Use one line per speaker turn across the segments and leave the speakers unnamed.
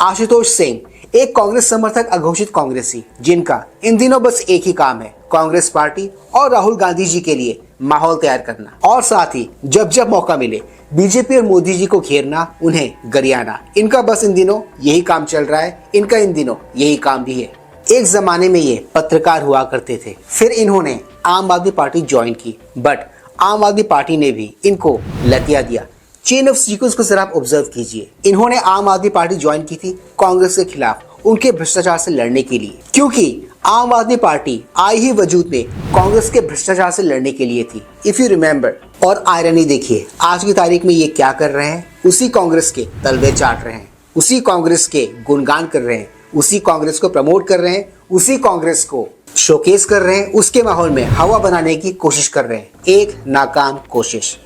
आशुतोष सिंह, एक कांग्रेस समर्थक अघोषित कांग्रेसी, जिनका इन दिनों बस एक ही काम है, कांग्रेस पार्टी और राहुल गांधी जी के लिए माहौल तैयार करना, और साथ ही जब जब मौका मिले बीजेपी और मोदी जी को घेरना, उन्हें गरियाना। इनका बस इन दिनों यही काम चल रहा है, इनका इन दिनों यही काम भी है। एक जमाने में ये पत्रकार हुआ करते थे, फिर इन्होंने आम आदमी पार्टी ज्वाइन की, बट आम आदमी पार्टी ने भी इनको लतिया दिया। चेन ऑफ सीक्वेंस को जरा आप ऑब्जर्व कीजिए। इन्होंने आम आदमी पार्टी ज्वाइन की थी कांग्रेस के खिलाफ, उनके भ्रष्टाचार से लड़ने के लिए, क्योंकि आम आदमी पार्टी आई ही वजूद में कांग्रेस के भ्रष्टाचार से लड़ने के लिए थी, इफ यू रिमेम्बर। और आयरनी देखिए, आज की तारीख में ये क्या कर रहे हैं, उसी कांग्रेस के तलवे चाट रहे हैं, उसी कांग्रेस के गुणगान कर रहे हैं, उसी कांग्रेस को प्रमोट कर रहे हैं, उसी कांग्रेस को शोकेस कर रहे हैं, उसके माहौल में हवा बनाने की कोशिश कर रहे हैं। एक नाकाम कोशिश।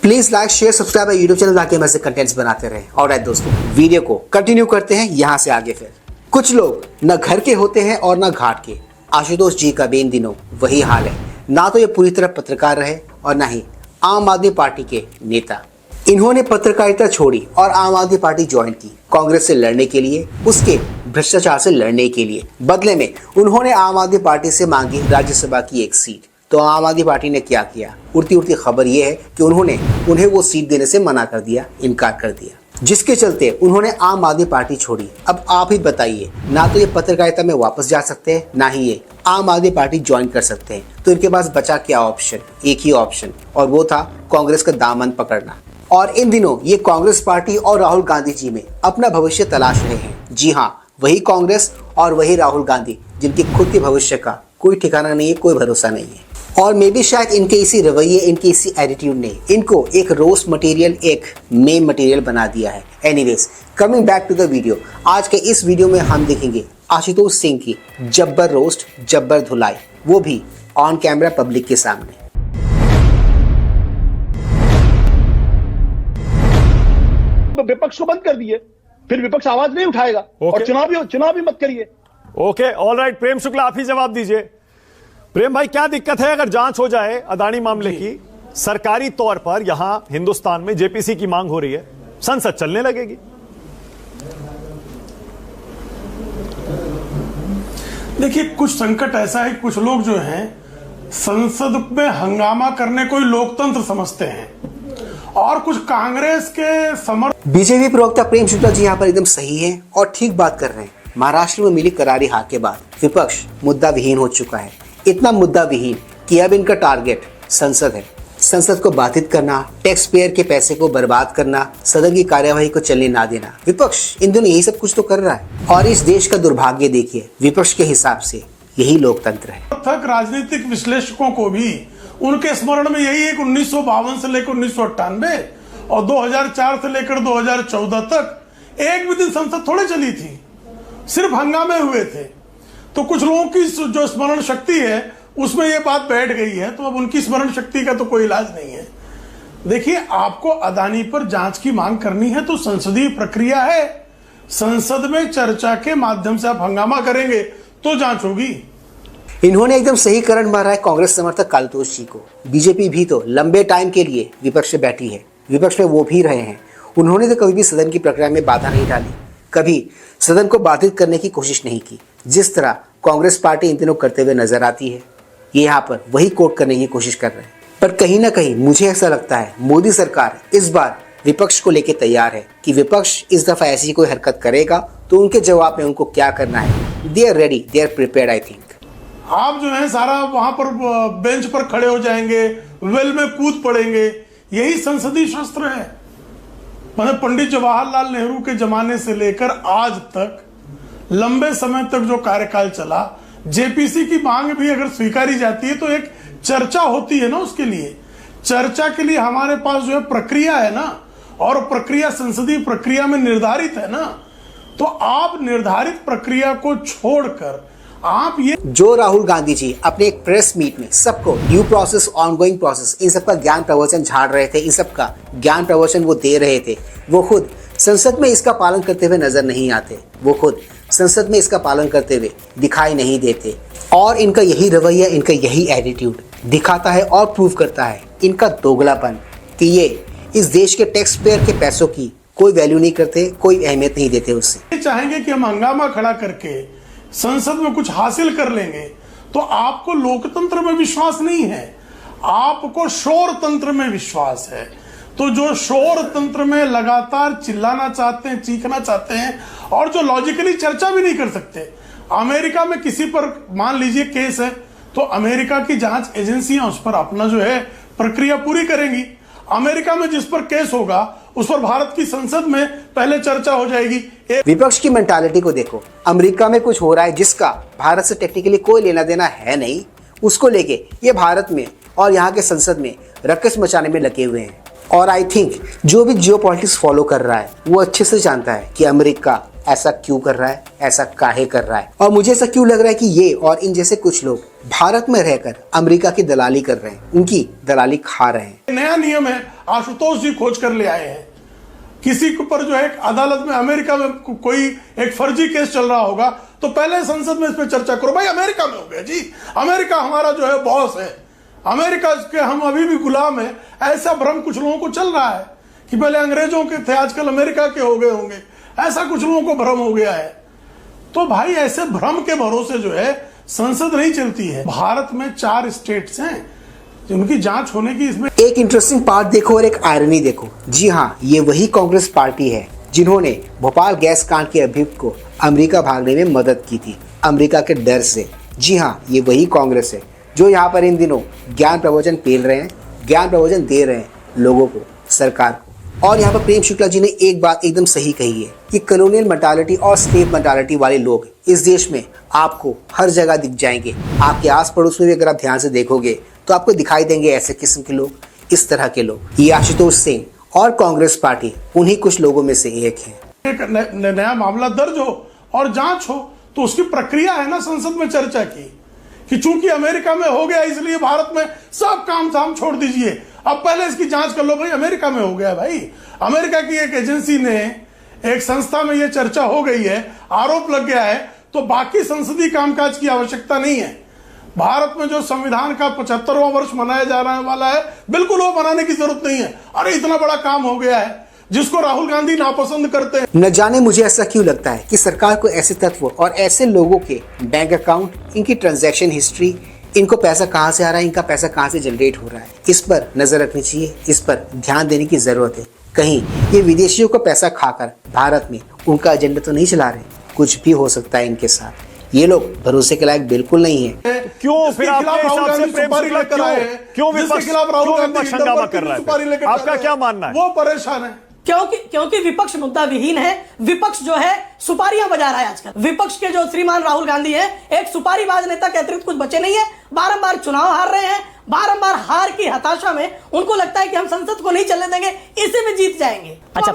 Please like, share, subscribe YouTube channel, ताकि हम ऐसे कंटेंट्स बनाते रहें। ऑलराइट दोस्तों, वीडियो को कंटिन्यू करते हैं यहां से आगे। फिर कुछ लोग न घर के होते हैं और न घाट के। आशुतोष जी का भी इन दिनों वही हाल है। ना तो ये पूरी तरह पत्रकार रहे और ना ही आम आदमी पार्टी के नेता। इन्होंने पत्रकारिता छोड़ी और आम आदमी पार्टी ज्वाइन की कांग्रेस से लड़ने के लिए, उसके भ्रष्टाचार से लड़ने के लिए। बदले में उन्होंने आम आदमी पार्टी से मांगी राज्यसभा की एक सीट। तो आम आदमी पार्टी ने क्या किया? उड़ती उड़ती खबर यह है कि उन्होंने उन्हें वो सीट देने से मना कर दिया, इनकार कर दिया, जिसके चलते उन्होंने आम आदमी पार्टी छोड़ी। अब आप ही बताइए, ना तो ये पत्रकारिता में वापस जा सकते हैं, ना ही ये आम आदमी पार्टी ज्वाइन कर सकते हैं। तो इनके पास बचा क्या ऑप्शन? एक ही ऑप्शन, और वो था कांग्रेस का दामन पकड़ना। और इन दिनों ये कांग्रेस पार्टी और राहुल गांधी जी में अपना भविष्य तलाश रहे हैं। जी हाँ, वही कांग्रेस और वही राहुल गांधी, जिनके खुद के भविष्य का कोई ठिकाना नहीं है, कोई भरोसा नहीं है। और मे भी शायद इनके इसी रवैये, इनके इसी एटीट्यूड ने इनको एक रोस्ट मटेरियल, एक मेन मटेरियल बना दिया है। Anyways, coming back to the video, आज के इस वीडियो में हम देखेंगे आशुतोष सिंह की जब्बर रोस्ट, जब्बर धुलाई, वो भी ऑन कैमरा पब्लिक के सामने।
विपक्ष को बंद कर दिए, फिर विपक्ष आवाज नहीं उठाएगा। और चुनाव भी मत करिए।
Okay, alright. प्रेम शुक्ला, आप ही जवाब दीजिए। प्रेम भाई, क्या दिक्कत है अगर जांच हो जाए अदानी मामले की? सरकारी तौर पर यहां हिंदुस्तान में जेपीसी की मांग हो रही है, संसद चलने लगेगी।
देखिए, कुछ संकट ऐसा है, कुछ लोग जो हैं संसद में हंगामा करने को ही लोकतंत्र समझते हैं, और कुछ कांग्रेस के समर्थक।
बीजेपी प्रवक्ता प्रेम शुक्ला जी यहाँ पर एकदम सही है और ठीक बात कर रहे हैं। महाराष्ट्र में मिली करारी हार के बाद विपक्ष मुद्दा विहीन हो चुका है। इतना मुद्दा विहीन कि अब इनका टारगेट संसद है। संसद को बाधित करना, टैक्स पेयर के पैसे को बर्बाद करना, सदन की कार्यवाही को चलने ना देना। विपक्ष इन दिनों यही सब कुछ तो कर रहा है। और इस देश का दुर्भाग्य देखिए, विपक्ष के हिसाब से यही लोकतंत्र है।
राजनीतिक विश्लेषकों को भी उनके स्मरण में यही है कि 1952 से लेकर 1998 और 2004 से लेकर 2014 तक एक भी दिन संसद थोड़े चली थी, सिर्फ हंगामे हुए थे। तो कुछ लोगों की जो स्मरण शक्ति है उसमें ये बात बैठ गई है, तो अब उनकी स्मरण शक्ति का तो कोई इलाज नहीं है। देखिए, आपको अदानी पर जांच की मांग करनी है तो संसदीय प्रक्रिया है, संसद में चर्चा के माध्यम से आप हंगामा करेंगे तो जांच होगी।
इन्होंने एकदम सही करंट मारा है कांग्रेस समर्थक आशुतोष जी को। बीजेपी भी तो लंबे टाइम के लिए विपक्ष में बैठी है, विपक्ष में वो भी रहे हैं। उन्होंने तो कभी भी सदन की प्रक्रिया में बाधा नहीं डाली, कभी सदन को बाधित करने की कोशिश नहीं की, जिस तरह कांग्रेस पार्टी इन दिनों करते हुए नजर आती है। ये यहाँ पर वही कोट करने की कोशिश कर रहे हैं। पर कहीं ना कहीं मुझे ऐसा लगता है मोदी सरकार इस बार विपक्ष को लेकर तैयार है कि विपक्ष इस दफा ऐसी कोई हरकत करेगा तो उनके जवाब में उनको क्या करना है। They are ready, they are prepared. I think
आप जो है सारा वहां पर बेंच पर खड़े हो जाएंगे, वेल में कूद पड़ेंगे, यही संसदीय शस्त्र है। मतलब पंडित जवाहरलाल नेहरू के जमाने से लेकर आज तक लंबे समय तक जो कार्यकाल चला, जेपीसी की मांग भी अगर स्वीकारी जाती है तो एक चर्चा होती है ना, उसके लिए चर्चा के लिए हमारे पास जो है प्रक्रिया है ना, और प्रक्रिया संसदीय प्रक्रिया में निर्धारित है ना। तो आप निर्धारित प्रक्रिया को छोड़कर आप ये
जो राहुल गांधी जी अपने एक प्रेस मीट में सबको ड्यू प्रोसेस, ऑनगोइंग प्रोसेस, इन सबका ज्ञान प्रवचन झाड़ रहे थे, इन सबका ज्ञान प्रवचन वो दे रहे थे, वो खुद संसद में इसका पालन करते हुए नजर नहीं आते, वो खुद संसद में इसका पालन करते हुए दिखाई नहीं देते। और इनका यही रवैया, इनका यही एटीट्यूड दिखाता है और प्रूव करता है इनका दोगलापन कि ये इस देश के टैक्स पेयर के पैसों की कोई वैल्यू नहीं करते, कोई अहमियत नहीं देते उससे।
चाहेंगे कि हम हंगामा खड़ा करके संसद में कुछ हासिल कर लेंगे, तो आपको लोकतंत्र में विश्वास नहीं है, आपको शोर तंत्र में विश्वास है। तो जो शोर तंत्र में लगातार चिल्लाना चाहते हैं, चीखना चाहते हैं, और जो लॉजिकली चर्चा भी नहीं कर सकते। अमेरिका में किसी पर मान लीजिए केस है, तो अमेरिका की जांच एजेंसियां उस पर अपना जो है प्रक्रिया पूरी करेंगी। अमेरिका में जिस पर केस होगा उस पर भारत की संसद में पहले चर्चा हो जाएगी।
विपक्ष की मेंटालिटी को देखो, अमेरिका में कुछ हो रहा है जिसका भारत से टेक्निकली कोई लेना देना है नहीं, उसको लेके ये भारत में और यहाँ के संसद में रक्कस मचाने में लगे हुए हैं। और आई थिंक जो भी जियोपॉलिटिक्स फॉलो कर रहा है वो अच्छे से जानता है कि अमेरिका ऐसा क्यों कर रहा है, ऐसा काहे कर रहा है, और मुझे ऐसा क्यों लग रहा है कि ये और इन जैसे कुछ लोग भारत में रहकर अमेरिका की दलाली कर रहे हैं, उनकी दलाली खा रहे हैं।
नया नियम है, आशुतोष जी खोज कर ले आए हैं। किसी के ऊपर जो है अदालत में अमेरिका में कोई एक फर्जी केस चल रहा होगा, तो पहले संसद में इस पर चर्चा करो। भाई अमेरिका में हो गया जी, अमेरिका हमारा जो है बॉस है, अमेरिका के हम अभी भी गुलाम है, ऐसा भ्रम कुछ लोगों को चल रहा है कि पहले अंग्रेजों के थे आजकल अमेरिका के हो गए होंगे, ऐसा कुछ लोगों को भ्रम हो गया है। तो भाई ऐसे भ्रम के भरोसे जो है संसद नहीं चलती है। भारत में 4 स्टेट्स हैं जिनकी जांच होने की, इसमें
एक इंटरेस्टिंग पार्ट देखो और एक आयरनी देखो। जी हाँ, ये वही कांग्रेस पार्टी है जिन्होंने भोपाल गैस कांड के अभियुक्त को अमेरिका भागने में मदद की थी, अमेरिका के डर से। जी हाँ, ये वही कांग्रेस है जो यहाँ पर इन दिनों ज्ञान प्रवचन पेल रहे हैं, ज्ञान प्रवचन दे रहे हैं लोगों को, सरकार को। और यहाँ पर प्रेम शुक्ला जी ने एक बात एकदम सही कही है कि कॉलोनियल मेंटालिटी और स्लेव मेंटालिटी वाले लोग इस देश में आपको हर जगह दिख जाएंगे। आपके आस पड़ोस में भी अगर आप ध्यान से देखोगे तो आपको दिखाई देंगे ऐसे किस्म के लोग, इस तरह के लोग। ये आशुतोष सिंह और कांग्रेस पार्टी उन्हीं कुछ लोगों में से एक है।
एक नया मामला दर्ज हो और जांच हो तो उसकी प्रक्रिया है ना संसद में चर्चा की, कि चूंकि अमेरिका में हो गया इसलिए भारत में सब काम धाम छोड़ दीजिए, अब पहले इसकी जांच कर लो। भाई अमेरिका में हो गया, भाई अमेरिका की एक एजेंसी ने, एक संस्था में यह चर्चा हो गई है, आरोप लग गया है, तो बाकी संसदीय कामकाज की आवश्यकता नहीं है। भारत में जो संविधान का 75वां वर्ष मनाया जा रहा वाला है, बिल्कुल वो मनाने की जरूरत नहीं है। अरे इतना बड़ा काम हो गया है जिसको राहुल गांधी नापसंद करते हैं।
न जाने मुझे ऐसा क्यों लगता है कि सरकार को ऐसे तत्व और ऐसे लोगों के बैंक अकाउंट, इनकी ट्रांजैक्शन हिस्ट्री, इनको पैसा कहां से आ रहा है, इनका पैसा कहां से जनरेट हो रहा है, इस पर नजर रखनी चाहिए, इस पर ध्यान देने की जरूरत है। कहीं ये विदेशियों का पैसा खाकर भारत में उनका एजेंडा तो नहीं चला रहे, कुछ भी हो सकता है इनके साथ। ये लोग भरोसे के लायक बिल्कुल नहीं है।
क्यों फिर आपके हिसाब से प्रेम शुक्ला क्यों विपक्ष हंगामा कर रहा है? आपका क्या मानना है?
वो परेशान है
क्योंकि विपक्ष मुद्दा विहीन है। विपक्ष जो है सुपारियां बजा रहा है आजकल। विपक्ष के जो श्रीमान राहुल गांधी हैं, एक सुपारीबाज नेता के अतिरिक्त कुछ बचे नहीं है। बारंबार चुनाव हार रहे हैं, बारंबार हार की हताशा में उनको लगता है कि हम संसद को नहीं चलने देंगे, इसी में जीत जाएंगे।
अच्छा,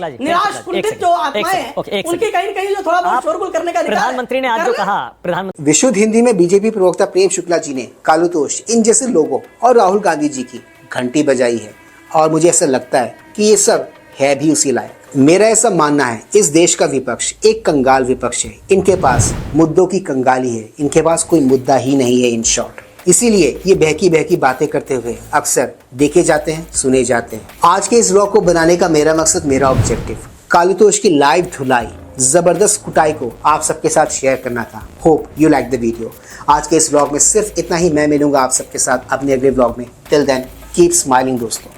निराश कुंठित जो आत्माएं हैं, उनकी कहीं कहीं जो थोड़ा बहुत शोरगुल करने का
प्रधानमंत्री ने आज जो कहा, प्रधानमंत्री
विशुद्ध हिंदी में बीजेपी प्रवक्ता प्रेम शुक्ला जी ने कालुतोष इन जैसे लोगों और राहुल गांधी जी की घंटी बजाई है, और मुझे ऐसा लगता है कि ये सब है भी उसी लायक। मेरा ऐसा मानना है, इस देश का विपक्ष एक कंगाल विपक्ष है। इनके पास मुद्दों की कंगाली है, इनके पास कोई मुद्दा ही नहीं है इन शॉर्ट। इसीलिए ये बहकी बहकी बातें करते हुए अक्सर देखे जाते हैं, सुने जाते हैं। आज के इस व्लॉग को बनाने का मेरा मकसद, मेरा ऑब्जेक्टिव कालुतोष की लाइव धुलाई, जबरदस्त कुटाई को आप सबके साथ शेयर करना था। Hope you like the video. आज के इस व्लॉग में सिर्फ इतना ही। मैं मिलूंगा आप सबके साथ अपने अगले व्लॉग में। टिल देन कीप स्माइलिंग दोस्तों।